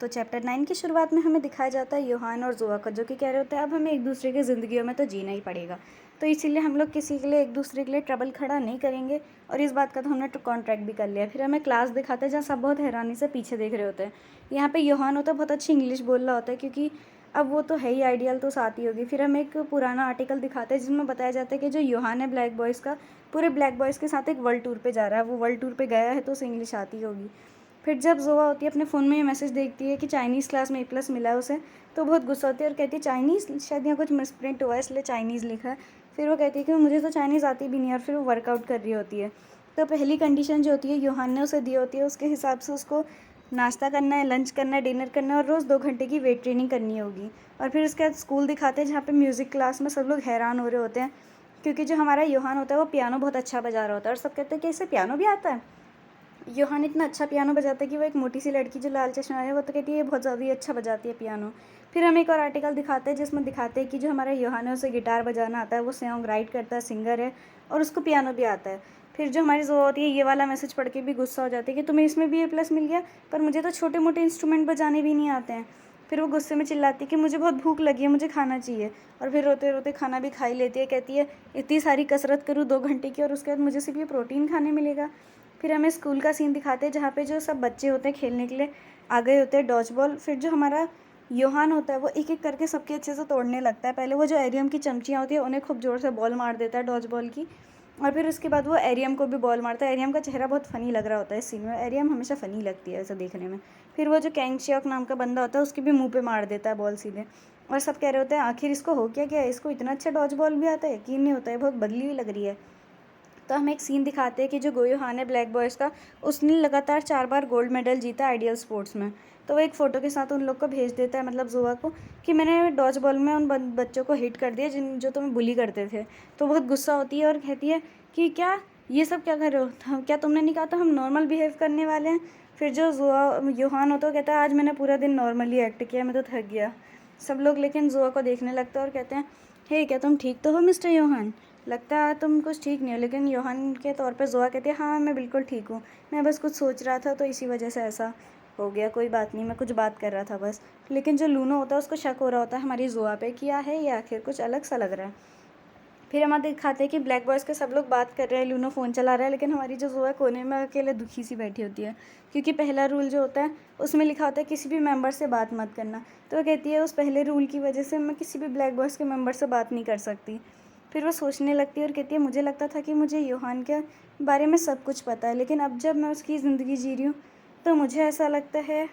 तो चैप्टर 9 की शुरुआत में हमें दिखाया जाता है योहान और ज़ुआ को, जो कि कह रहे होते हैं अब हमें एक दूसरे की ज़िंदगियों में तो जीना ही पड़ेगा। तो इसीलिए हम लोग किसी के लिए एक दूसरे के लिए ट्रबल खड़ा नहीं करेंगे, और इस बात का तो हमने कॉन्ट्रैक्ट भी कर लिया। फिर हमें क्लास दिखाते हैं जहाँ सब बहुत हैरानी से पीछे देख रहे होते हैं। यहाँ पे योहान होता है बहुत अच्छी इंग्लिश बोल रहा होता है, क्योंकि अब वो तो है ही आइडियल, तो साथ ही होगी। फिर हमें एक पुराना आर्टिकल दिखाते हैं जिसमें बताया जाता है कि जो योहान है ब्लैक बॉयज़ का, पूरे ब्लैक बॉयज़ के साथ एक वर्ल्ड टूर पे जा रहा है। वो वर्ल्ड टूर पे गया है तो उसे इंग्लिश आती होगी। फिर जब ज़ोआ होती है अपने फ़ोन में ये मैसेज देखती है कि चाइनीज़ क्लास में A+ मिला है उसे, तो बहुत गुस्सा होती है और कहती है चाइनीज़, शायद यहाँ कुछ मिसप्रिंट हुआ है इसलिए चाइनीज़ लिखा है। फिर वो कहती है कि मुझे तो चाइनीज़ आती भी नहीं है, और फिर वो वर्कआउट कर रही होती है। तो पहली कंडीशन जो होती है योहान ने उसे दी होती है, उसके हिसाब से उसको नाश्ता करना है, लंच करना है, डिनर करना है, और रोज़ 2 घंटे की वेट ट्रेनिंग करनी होगी। और फिर उसके बाद स्कूल दिखाते हैं जहाँ पे म्यूज़िक क्लास में सब लोग हैरान हो रहे होते हैं, क्योंकि जो हमारा योहान होता है वो पियानो बहुत अच्छा बजा रहा होता है, और सब कहते हैं कि इसे पियानो भी आता है। योहान इतना अच्छा पियानो बजाता है कि वो एक मोटी सी लड़की जो लाल चश्मा है वो तो कहती है ये बहुत ज़्यादा ही अच्छा बजाती है पियानो। फिर हम एक और आर्टिकल दिखाते हैं जिसमें दिखाते हैं कि जो हमारा योहान है उसे गिटार बजाना आता है, वो सॉन्ग राइट करता है, सिंगर है, और उसको पियानो भी आता है। फिर जो हमारी ज़ोआ होती है ये वाला मैसेज पढ़ के भी गुस्सा हो जाती है कि तुम्हें इसमें भी A+ मिल गया, पर मुझे तो छोटे मोटे इंस्ट्रूमेंट बजाने भी नहीं आते हैं। फिर वो गुस्से में चिल्लाती है कि मुझे बहुत भूख लगी है, मुझे खाना चाहिए, और फिर रोते रोते खाना भी खा ही लेती है। कहती है इतनी सारी कसरत करूँ 2 घंटे की, और उसके बाद मुझे सिर्फ ये प्रोटीन खाने मिलेगा। फिर हमें स्कूल का सीन दिखाते हैं जहाँ पे जो सब बच्चे होते हैं खेलने के लिए आ गए होते हैं डॉज बॉल। फिर जो हमारा योहान होता है वो एक एक करके सबके अच्छे से तोड़ने लगता है। पहले वो जो एरियम की चमचियाँ होती है उन्हें खूब ज़ोर से बॉल मार देता है डॉज बॉल की, और फिर उसके बाद वो एरियम को भी बॉल मारता है। एरियम का चेहरा बहुत फ़नी लग रहा होता है इस सीन में, एरियम हमेशा फ़नी लगती है ऐसा देखने में। फिर वो जो कैंग शियोक नाम का बंदा होता है उसके भी मुँह पे मार देता है बॉल सीधे, और सब कह रहे होते हैं आखिर इसको हो क्या गया है, इसको इतना अच्छा डॉज बॉल भी आता है, यकीन नहीं होता है, बहुत बदली हुई लग रही है। तो हम एक सीन दिखाते हैं कि जो गोयोहान है ब्लैक बॉयज़ का, उसने लगातार 4 बार गोल्ड मेडल जीता आइडियल स्पोर्ट्स में। तो वो एक फ़ोटो के साथ उन लोग को भेज देता है, मतलब ज़ोआ को, कि मैंने डॉज बॉल में उन बच्चों को हिट कर दिया जो तुम्हें बुली करते थे। तो बहुत गुस्सा होती है और कहती है कि क्या ये सब क्या कर रहे हो, क्या तुमने नहीं कहा था हम नॉर्मल बिहेव करने वाले हैं। फिर जो ज़ोआ योहान होता है वो कहता है आज मैंने पूरा दिन नॉर्मली एक्ट किया, मैं तो थक गया। सब लोग लेकिन ज़ोआ को देखने लगते हैं और कहते हैं हे क्या तुम ठीक तो हो मिस्टर योहान, लगता है तुम कुछ ठीक नहीं हो। लेकिन योहान के तौर पे ज़ोआ कहती है हाँ मैं बिल्कुल ठीक हूँ, मैं बस कुछ सोच रहा था तो इसी वजह से ऐसा हो गया, कोई बात नहीं, मैं कुछ बात कर रहा था बस। लेकिन जो लूनो होता है उसको शक हो रहा होता है हमारी ज़ोआ पे, क्या है ये आखिर, कुछ अलग सा लग रहा है। फिर हम दिखाते हैं कि ब्लैक बॉयज़ के सब लोग बात कर रहे हैं, लूनो फ़ोन चला रहा है, लेकिन हमारी जो ज़ोआ कोने में अकेले दुखी सी बैठी होती है, क्योंकि पहला रूल जो होता है उसमें लिखा होता है किसी भी मेंबर से बात मत करना। तो वो कहती है उस पहले रूल की वजह से मैं किसी भी ब्लैक बॉयज़ के मेंबर से बात नहीं कर सकती। फिर वो सोचने लगती है और कहती है मुझे लगता था कि मुझे योहान के बारे में सब कुछ पता है, लेकिन अब जब मैं उसकी ज़िंदगी जी रही हूँ तो मुझे ऐसा लगता है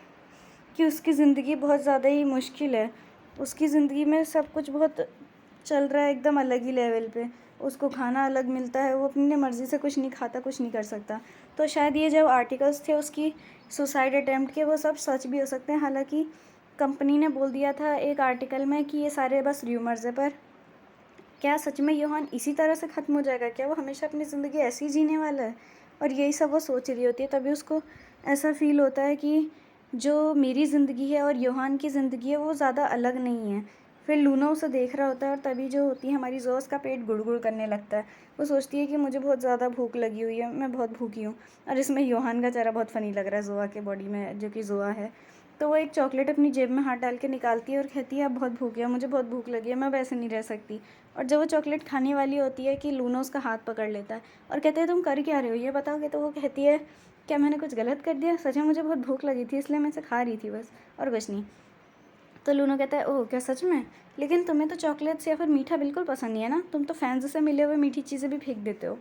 कि उसकी ज़िंदगी बहुत ज़्यादा ही मुश्किल है। उसकी ज़िंदगी में सब कुछ बहुत चल रहा है एकदम अलग ही लेवल पे। उसको खाना अलग मिलता है, वो अपनी मर्ज़ी से कुछ नहीं खाता, कुछ नहीं कर सकता। तो शायद ये जो आर्टिकल्स थे उसकी सुसाइड अटेम्प्ट के, वो सब सच भी हो सकते हैं। हालाँकि कंपनी ने बोल दिया था एक आर्टिकल में कि ये सारे बस र्यूमर्स है, पर क्या सच में योहान इसी तरह से ख़त्म हो जाएगा? क्या वो हमेशा अपनी ज़िंदगी ऐसे ही जीने वाला है? और यही सब वो सोच रही होती है, तभी उसको ऐसा फ़ील होता है कि जो मेरी ज़िंदगी है और योहान की ज़िंदगी है वो ज़्यादा अलग नहीं है। फिर लूना उसे देख रहा होता है और तभी जो होती है हमारी ज़ोस का पेट गुड़गुड़ करने लगता है। वो सोचती है कि मुझे बहुत ज़्यादा भूख लगी हुई है, मैं बहुत भूखी हूँ। और इसमें योहान का चेहरा बहुत फ़नी लग रहा है ज़ोआ के बॉडी में, जो कि ज़ोआ है। तो वो एक चॉकलेट अपनी जेब में हाथ डाल के निकालती है और कहती है अब बहुत भूख है, मुझे बहुत भूख लगी है, मैं वैसे नहीं रह सकती। और जब वो चॉकलेट खाने वाली होती है कि लूना उसका हाथ पकड़ लेता है और कहते हैं तुम कर क्या रहे हो ये बताओगे। तो वो कहती है क्या मैंने कुछ गलत कर दिया, सच में मुझे बहुत भूख लगी थी इसलिए मैं इसे खा रही थी बस, और कुछ नहीं। तो लूना कहता है ओह क्या सच में, लेकिन तुम्हें तो चॉकलेट्स या फिर मीठा बिल्कुल पसंद नहीं है ना, तुम तो फैंस से मिले हुए मीठी चीज़ें भी फेंक देते हो।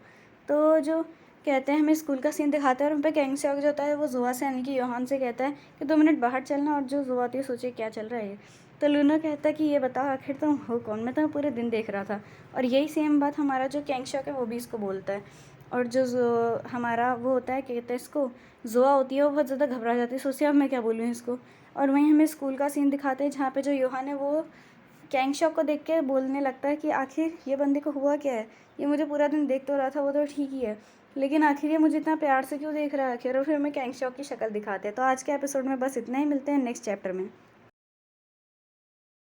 तो जो कहते हैं हमें स्कूल का सीन दिखाते हैं और हम पे कैंग सेओग जो होता है वो ज़ोआ से यानी कि योहान से कहता है कि 2 मिनट बाहर चलना, और जो ज़ोआ आती है सोचे क्या चल रहा है ये। तो लूना कहता है कि ये बताओ आखिर तुम हो कौन, मैं तुम्हें पूरे दिन देख रहा था। और यही सेम बात हमारा जो कैंग सेओग है वो भी इसको बोलता है। और जो हमारा वो होता है क्या कहते हैं इसको, ज़ोआ होती है, वो बहुत ज़्यादा घबरा जाती है, सोचती है अब मैं क्या बोलूँ इसको। और वहीं हमें स्कूल का सीन दिखाते हैं जहाँ पे जो योहान है वो कैंग शॉक को देख के बोलने लगता है कि आखिर ये बंदे को हुआ क्या है, ये मुझे पूरा दिन देख तो रहा था वो तो ठीक ही है, लेकिन आखिर ये मुझे इतना प्यार से क्यों देख रहा है आखिर। और फिर हमें कैंग शॉक की शक्ल दिखाते हैं। तो आज के एपिसोड में बस इतना ही, मिलते हैं नेक्स्ट चैप्टर में।